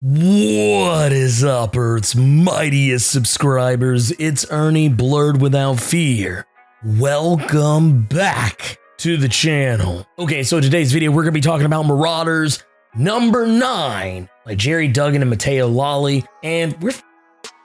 What is up, Earth's mightiest subscribers? It's Ernie, Blerd without fear. Welcome back to the channel. Okay, so today's video, we're going to be talking about Marauders number 9 by Jerry Duggan and Matteo Lolli. And we're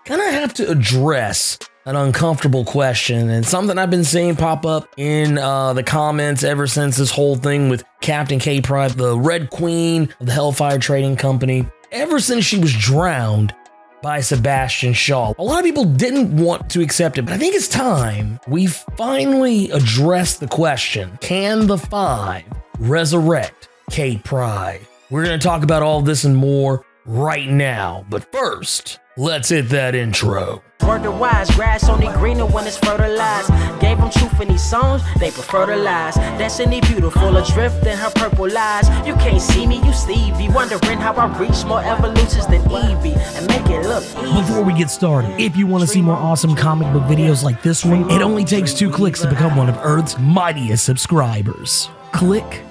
going to have to address an uncomfortable question and something I've been seeing pop up in the comments ever since this whole thing with Captain K Pryde, the Red Queen of the Hellfire Trading Company. Ever since she was drowned by Sebastian Shaw, a lot of people didn't want to accept it, but I think it's time we finally address the question, can the Five resurrect Kate Pryde? We're going to talk about all this and more right now, but first, let's hit that intro. Word to wise, grass only greener when it's fertilized. Gave them truth in these songs, they prefer to lies. Destiny beautiful, adrift in her purple lies. You can't see me, you Stevie, wondering how I reach more evolutions than Evie and make it look easy. Before we get started, if you want to see more awesome comic book videos like this one, it only takes 2 clicks to become one of Earth's mightiest subscribers. Click.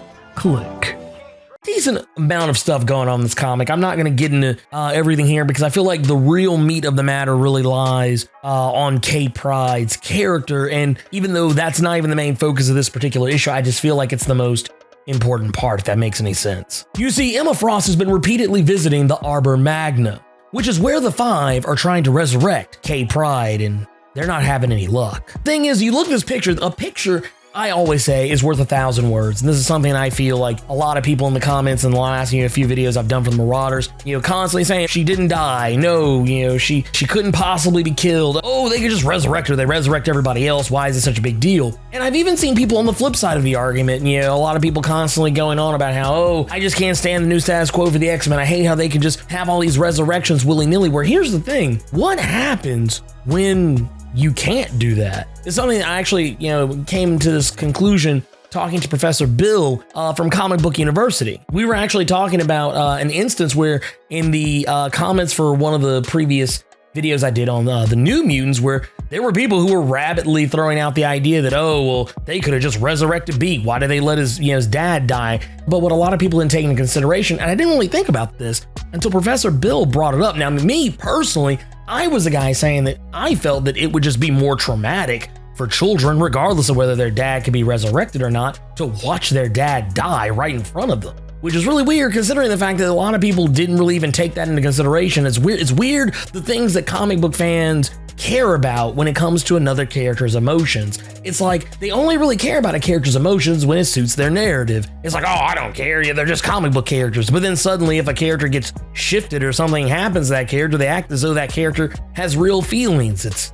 Decent amount of stuff going on in this comic. I'm not going to get into everything here because I feel like the real meat of the matter really lies on Kate Pryde's character. And even though that's not even the main focus of this particular issue, I just feel like it's the most important part, if that makes any sense. You see, Emma Frost has been repeatedly visiting the Arbor Magna, which is where the Five are trying to resurrect Kate Pryde, and they're not having any luck. Thing is, you look at this picture, a picture I always say is worth 1,000 words. And this is something I feel like a lot of people in the comments in the last few videos I've done for the Marauders, constantly saying she didn't die. No, she couldn't possibly be killed. Oh, they could just resurrect her. They resurrect everybody else. Why is it such a big deal? And I've even seen people on the flip side of the argument, a lot of people constantly going on about how, oh, I just can't stand the new status quo for the X-Men. I hate how they can just have all these resurrections willy-nilly. Where here's the thing, what happens when you can't do that? It's something that I actually, came to this conclusion talking to Professor Bill from Comic Book University. We were actually talking about an instance where in the comments for one of the previous videos I did on the New Mutants, where there were people who were rabidly throwing out the idea that, oh, well, they could have just resurrected Beak. Why did they let his dad die? But what a lot of people didn't take into consideration, and I didn't really think about this until Professor Bill brought it up. Now, me personally, I was the guy saying that I felt that it would just be more traumatic for children, regardless of whether their dad could be resurrected or not, to watch their dad die right in front of them. Which is really weird considering the fact that a lot of people didn't really even take that into consideration. It's weird the things that comic book fans care about when it comes to another character's emotions. It's like they only really care about a character's emotions when it suits their narrative. It's like, oh, I don't care, they're just comic book characters. But then suddenly if a character gets shifted or something happens to that character, they act as though that character has real feelings. It's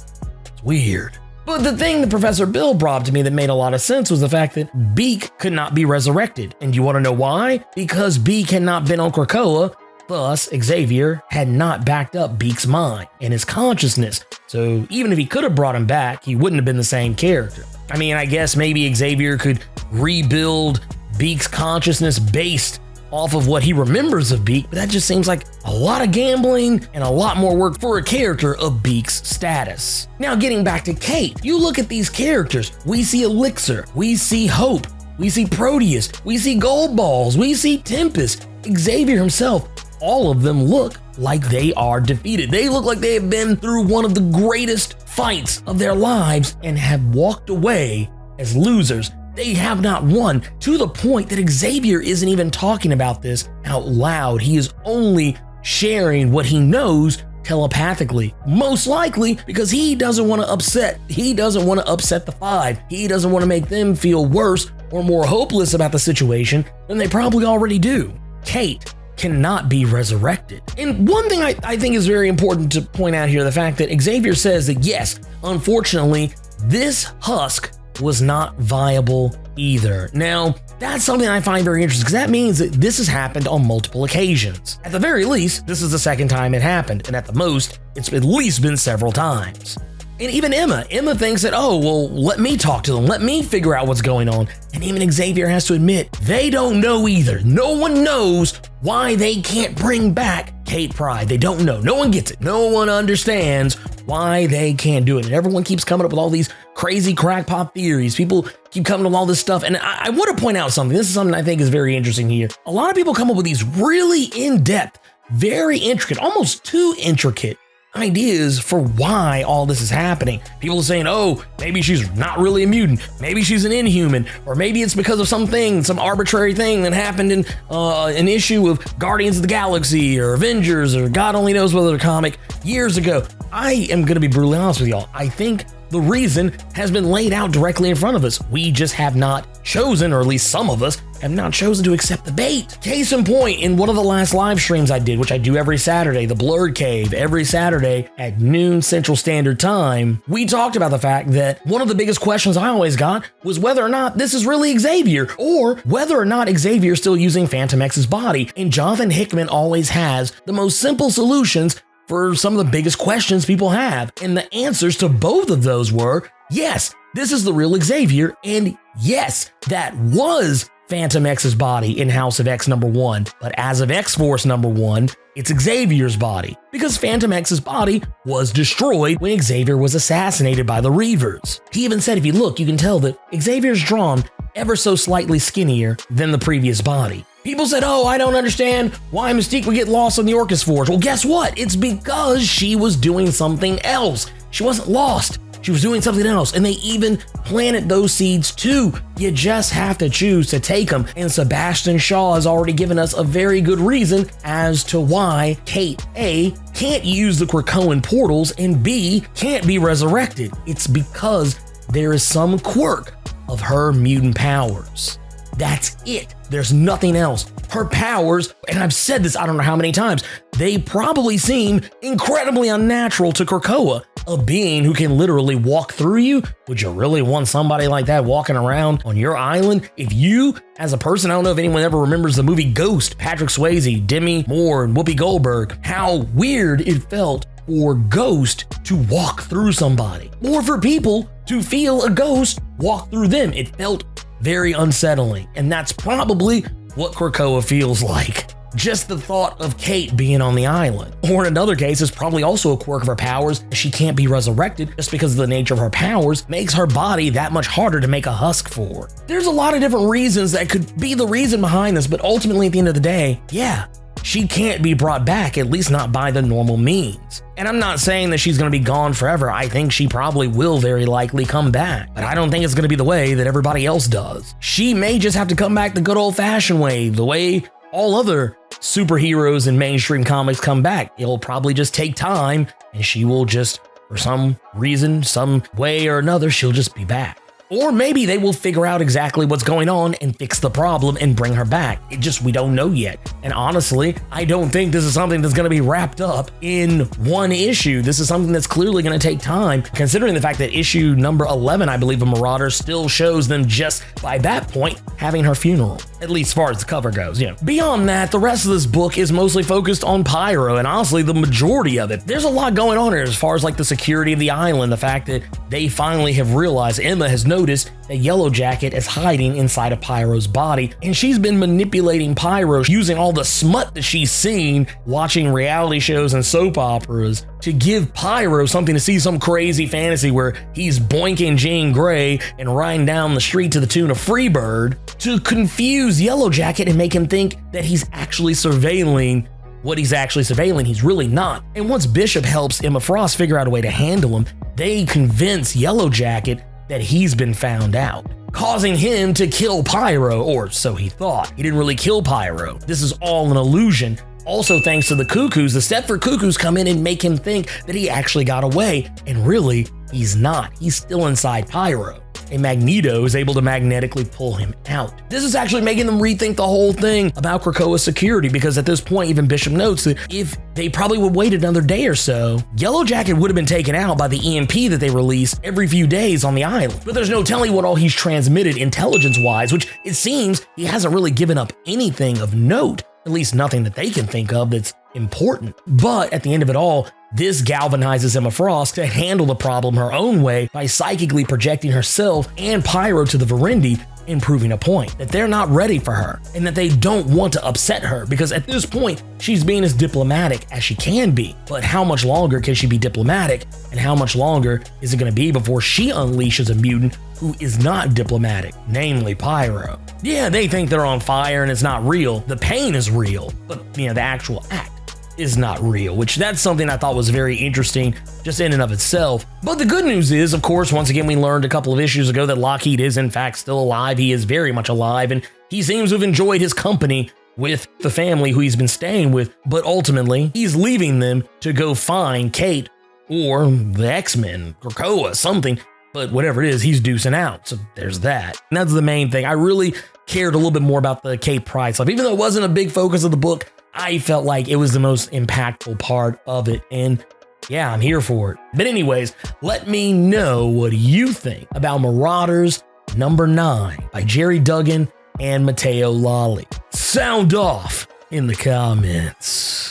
weird. But the thing that Professor Bill brought to me that made a lot of sense was the fact that Beak could not be resurrected. And you want to know why? Because Beak had not been on Krakoa, thus Xavier had not backed up Beak's mind and his consciousness. So even if he could have brought him back, he wouldn't have been the same character. I mean, I guess maybe Xavier could rebuild Beak's consciousness based off of what he remembers of Beak, but that just seems like a lot of gambling and a lot more work for a character of Beak's status. Now, getting back to Kate, you look at these characters, we see Elixir, we see Hope, we see Proteus, we see Gold Balls, we see Tempest, Xavier himself. All of them look like they are defeated. They look like they have been through one of the greatest fights of their lives and have walked away as losers. They have not won, to the point that Xavier isn't even talking about this out loud. He is only sharing what he knows telepathically, most likely because he doesn't want to upset the Five. He doesn't want to make them feel worse or more hopeless about the situation than they probably already do. Kate cannot be resurrected. And one thing I think is very important to point out here, the fact that Xavier says that yes, unfortunately, this husk was not viable either. Now, that's something I find very interesting because that means that this has happened on multiple occasions. At the very least, this is the second time it happened, and at the most, it's at least been several times. And even Emma thinks that, oh, well, let me talk to them. Let me figure out what's going on. And even Xavier has to admit, they don't know either. No one knows why they can't bring back Kate Pryde. They don't know. No one gets it. No one understands why they can't do it. And everyone keeps coming up with all these crazy crackpot theories. People keep coming up with all this stuff. And I want to point out something. This is something I think is very interesting here. A lot of people come up with these really in-depth very intricate, almost too intricate ideas for why all this is happening. People are saying, oh, maybe she's not really a mutant, maybe she's an inhuman, or maybe it's because of some arbitrary thing that happened in an issue of Guardians of the Galaxy or Avengers or God only knows what other comic years ago. I am going to be brutally honest with y'all. I think the reason has been laid out directly in front of us. We just have not chosen, or at least some of us have not chosen to accept the bait. Case in point, in one of the last live streams I did, which I do every Saturday, the Blerd Cave, every Saturday at noon Central Standard Time, we talked about the fact that one of the biggest questions I always got was whether or not this is really Xavier, or whether or not Xavier is still using Phantom X's body. And Jonathan Hickman always has the most simple solutions for some of the biggest questions people have. And the answers to both of those were, yes, this is the real Xavier, and yes, that was Phantom X's body in House of X #1. But as of X-Force #1, it's Xavier's body, because Phantom X's body was destroyed when Xavier was assassinated by the Reavers. He even said, if you look, you can tell that Xavier's drawn ever so slightly skinnier than the previous body. People said, oh, I don't understand why Mystique would get lost on the Orcus Forge. Well, guess what? It's because she was doing something else. She wasn't lost. She was doing something else, and they even planted those seeds too. You just have to choose to take them, and Sebastian Shaw has already given us a very good reason as to why Kate, A, can't use the Krakoan portals, and B, can't be resurrected. It's because there is some quirk of her mutant powers. That's it. There's nothing else. Her powers, and I've said this I don't know how many times, they probably seem incredibly unnatural to Krakoa, a being who can literally walk through you. Would you really want somebody like that walking around on your island? If you, as a person, I don't know if anyone ever remembers the movie Ghost, Patrick Swayze, Demi Moore, and Whoopi Goldberg, how weird it felt for Ghost to walk through somebody, or for people to feel a ghost walk through them. It felt very unsettling, and that's probably what Krakoa feels like. Just the thought of Kate being on the island. Or in another case, it's probably also a quirk of her powers. She can't be resurrected just because of the nature of her powers makes her body that much harder to make a husk for. There's a lot of different reasons that could be the reason behind this, but ultimately at the end of the day, yeah, she can't be brought back, at least not by the normal means. And I'm not saying that she's going to be gone forever. I think she probably will very likely come back, but I don't think it's going to be the way that everybody else does. She may just have to come back the good old-fashioned way, the way all other superheroes in mainstream comics come back. It'll probably just take time, and she will just, for some reason, some way or another, she'll just be back. Or maybe they will figure out exactly what's going on and fix the problem and bring her back. We don't know yet. And honestly, I don't think this is something that's going to be wrapped up in one issue. This is something that's clearly going to take time, considering the fact that issue number 11, I believe, of Marauders still shows them just by that point having her funeral, at least as far as the cover goes. Beyond that, the rest of this book is mostly focused on Pyro, and honestly, the majority of it. There's a lot going on here as far as like the security of the island, the fact that they finally have realized, Emma has noticed that Yellowjacket is hiding inside of Pyro's body, and she's been manipulating Pyro using all the smut that she's seen watching reality shows and soap operas to give Pyro something to see, some crazy fantasy where he's boinking Jean Grey and riding down the street to the tune of Freebird, to confuse Yellowjacket and make him think that he's actually surveilling what he's actually surveilling. He's really not. And once Bishop helps Emma Frost figure out a way to handle him, they convince Yellowjacket that he's been found out, causing him to kill Pyro, or so he thought. He didn't really kill Pyro. This is all an illusion. Also, thanks to the Cuckoos, the Stepford Cuckoos come in and make him think that he actually got away, and really, he's not. He's still inside Pyro, and Magneto is able to magnetically pull him out. This is actually making them rethink the whole thing about Krakoa's security, because at this point, even Bishop notes that if they probably would wait another day or so, Yellowjacket would have been taken out by the EMP that they release every few days on the island. But there's no telling what all he's transmitted intelligence-wise, which it seems he hasn't really given up anything of note, at least nothing that they can think of that's important. But at the end of it all, this galvanizes Emma Frost to handle the problem her own way by psychically projecting herself and Pyro to the Verendi and proving a point that they're not ready for her and that they don't want to upset her, because at this point, she's being as diplomatic as she can be. But how much longer can she be diplomatic, and how much longer is it going to be before she unleashes a mutant who is not diplomatic, namely Pyro? Yeah, they think they're on fire and it's not real. The pain is real, but the actual act is not real, which that's something I thought was very interesting just in and of itself. But the good news is, of course, once again, we learned a couple of issues ago that Lockheed is in fact still alive. He is very much alive, and he seems to have enjoyed his company with the family who he's been staying with, but ultimately he's leaving them to go find Kate or the X-Men, Krakoa, something. But whatever it is, he's deucing out. So there's that. And that's the main thing. I really cared a little bit more about the Kate Pryde stuff. Even though it wasn't a big focus of the book, I felt like it was the most impactful part of it. And yeah, I'm here for it. But anyways, let me know what you think about Marauders #9 by Jerry Duggan and Matteo Lolli. Sound off in the comments.